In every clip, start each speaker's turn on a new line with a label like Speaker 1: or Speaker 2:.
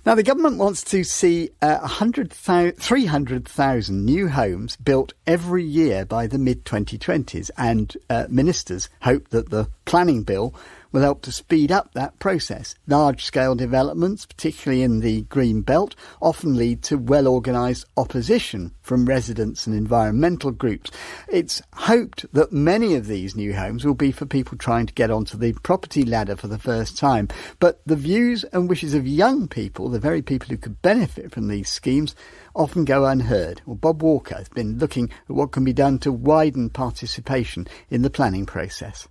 Speaker 1: Now, the government wants to see 300,000 new homes built every year by the mid-2020s, and ministers hope that the planning bill will help to speed up that process. Large-scale developments, particularly in the Green Belt, often lead to well-organised opposition from residents and environmental groups. It's hoped that many of these new homes will be for people trying to get onto the property ladder for the first time. But the views and wishes of young people, the very people who could benefit from these schemes, often go unheard. Well, Bob Walker has been looking at what can be done to widen participation in the planning process.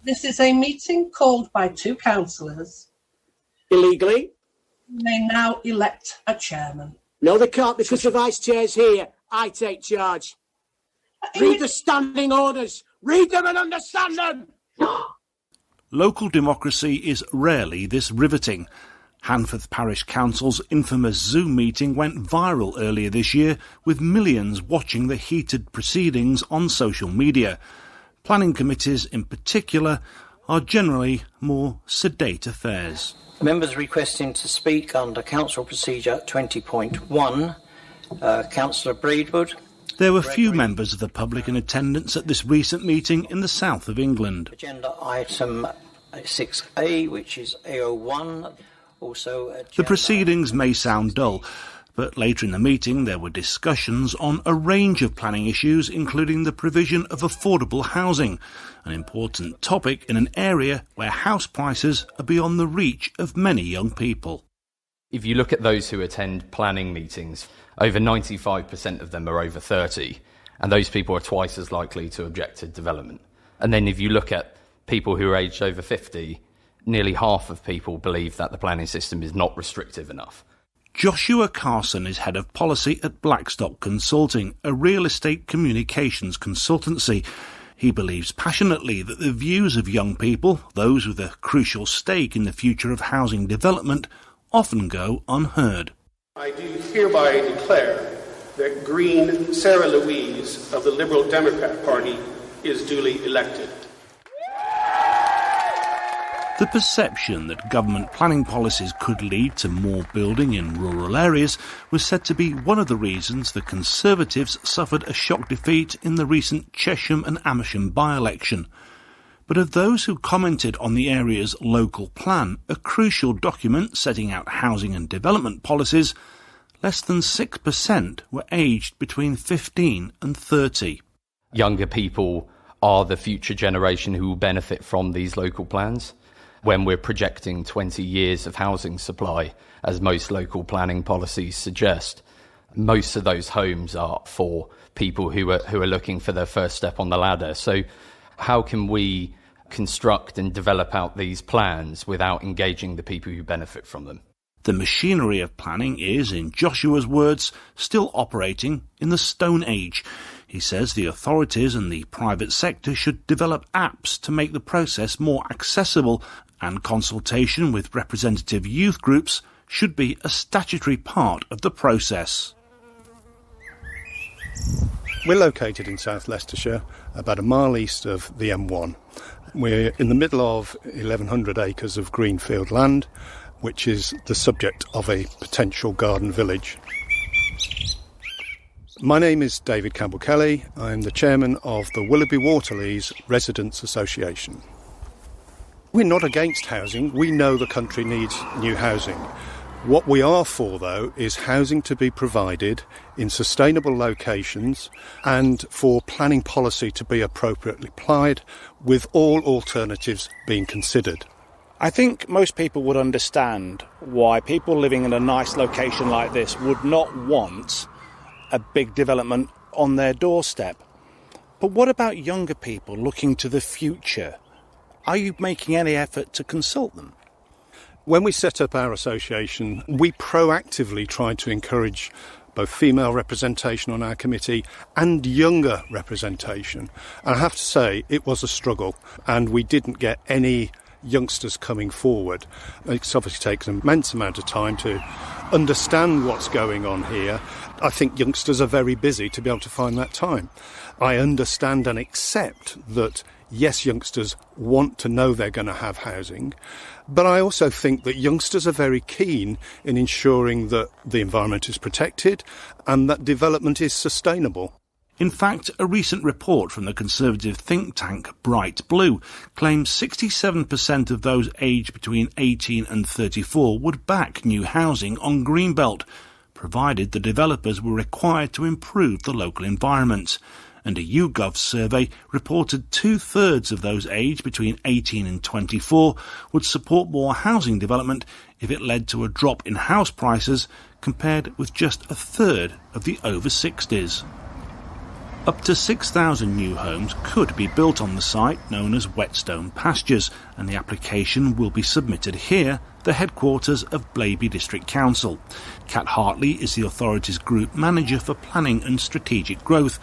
Speaker 2: This is a meeting called by two councillors.
Speaker 3: Illegally?
Speaker 2: They now elect a chairman.
Speaker 3: No, they can't, because the vice chair's here. I take charge. Read the standing orders. Read them and understand them.
Speaker 4: Local democracy is rarely this riveting. Hanforth Parish Council's infamous Zoom meeting went viral earlier this year, with millions watching the heated proceedings on social media. Planning committees, in particular, are generally more sedate affairs.
Speaker 5: Members requesting to speak under Council Procedure 20.1, Councillor Braidwood.
Speaker 4: There were few members of the public in attendance at this recent meeting in the south of England.
Speaker 5: Agenda item 6A, which is AO1. Also,
Speaker 4: the proceedings may sound dull, but later in the meeting there were discussions on a range of planning issues, including the provision of affordable housing, an important topic in an area where house prices are beyond the reach of many young people.
Speaker 6: If you look at those who attend planning meetings, over 95% of them are over 30, and those people are twice as likely to object to development. And then if you look at people who are aged over 50, nearly half of people believe that the planning system is not restrictive enough.
Speaker 4: Joshua Carson is head of policy at Blackstock Consulting, a real estate communications consultancy. He believes passionately that the views of young people, those with a crucial stake in the future of housing development, often go unheard.
Speaker 7: I do hereby declare that Green Sarah Louise of the Liberal Democrat Party is duly elected.
Speaker 4: The perception that government planning policies could lead to more building in rural areas was said to be one of the reasons the Conservatives suffered a shock defeat in the recent Chesham and Amersham by-election. But of those who commented on the area's local plan, a crucial document setting out housing and development policies, less than 6% were aged between 15 and 30.
Speaker 6: Younger people are the future generation who will benefit from these local plans. When we're projecting 20 years of housing supply, as most local planning policies suggest, most of those homes are for people who are looking for their first step on the ladder. So how can we construct and develop out these plans without engaging the people who benefit from them?
Speaker 4: The machinery of planning is, in Joshua's words, still operating in the Stone Age. He says the authorities and the private sector should develop apps to make the process more accessible, and consultation with representative youth groups should be a statutory part of the process.
Speaker 8: We're located in South Leicestershire, about a mile east of the M1. We're in the middle of 1,100 acres of greenfield land, which is the subject of a potential garden village. My name is David Campbell-Kelly. I'm the chairman of the Willoughby Waterleys Residents Association. We're not against housing. We know the country needs new housing. What we are for, though, is housing to be provided in sustainable locations and for planning policy to be appropriately applied, with all alternatives being considered.
Speaker 9: I think most people would understand why people living in a nice location like this would not want a big development on their doorstep. But what about younger people looking to the future? Are you making any effort to consult them?
Speaker 8: When we set up our association, we proactively tried to encourage both female representation on our committee and younger representation. And I have to say, it was a struggle, and we didn't get any youngsters coming forward. It's obviously taken an immense amount of time to understand what's going on here. I think youngsters are very busy to be able to find that time. I understand and accept that Yes, youngsters want to know they're going to have housing, but I also think that youngsters are very keen in ensuring that the environment is protected and that development is sustainable.
Speaker 4: In fact, a recent report from the Conservative think tank Bright Blue claims 67% of those aged between 18 and 34 would back new housing on Greenbelt, provided the developers were required to improve the local environment. And a YouGov survey reported 2/3 of those aged between 18 and 24 would support more housing development if it led to a drop in house prices, compared with just 1/3 of the over 60s. Up to 6,000 new homes could be built on the site known as Whetstone Pastures, and the application will be submitted here, the headquarters of Blaby District Council. Kat Hartley is the authority's group manager for planning and strategic growth.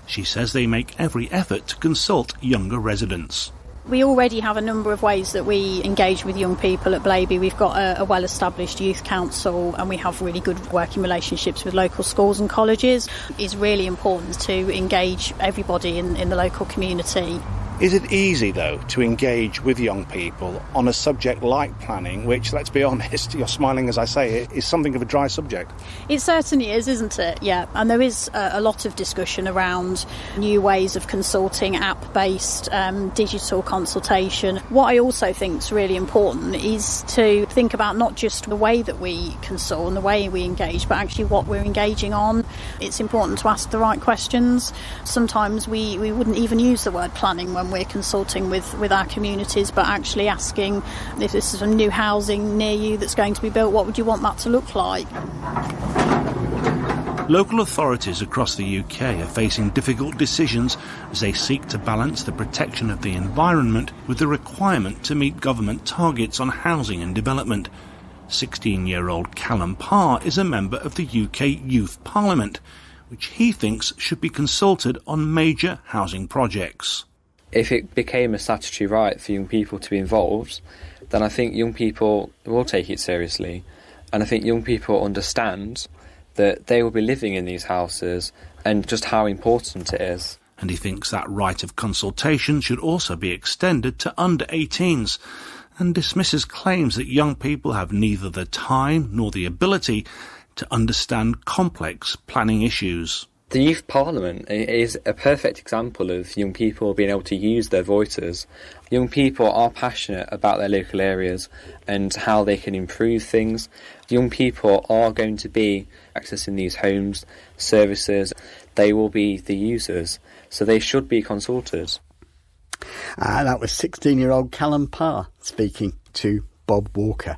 Speaker 4: She says they make every effort to consult younger residents.
Speaker 10: We already have a number of ways that we engage with young people at Blaby. We've got a well-established youth council, and we have really good working relationships with local schools and colleges. It's really important to engage everybody in the local community.
Speaker 9: Is it easy, though, to engage with young people on a subject like planning, which, let's be honest, you're smiling as I say it, is something of a dry subject?
Speaker 10: It certainly is, isn't it? Yeah, and there is a lot of discussion around new ways of consulting, app-based, digital consultation. What I also think is really important is to think about not just the way that we consult and the way we engage, but actually what we're engaging on. It's important to ask the right questions. Sometimes we wouldn't even use the word planning when we're consulting with our communities, but actually asking if this is some new housing near you that's going to be built, what would you want that to look like?
Speaker 4: Local authorities across the UK are facing difficult decisions as they seek to balance the protection of the environment with the requirement to meet government targets on housing and development. 16-year-old Callum Parr is a member of the UK Youth Parliament, which he thinks should be consulted on major housing projects.
Speaker 11: If it became a statutory right for young people to be involved, then I think young people will take it seriously. And I think young people understand that they will be living in these houses and just how important it is.
Speaker 4: And he thinks that right of consultation should also be extended to under 18s, and dismisses claims that young people have neither the time nor the ability to understand complex planning issues.
Speaker 11: The Youth Parliament is a perfect example of young people being able to use their voices. Young people are passionate about their local areas and how they can improve things. Young people are going to be accessing these homes, services. They will be the users, so they should be consulted.
Speaker 1: That was 16-year-old Callum Parr speaking to Bob Walker.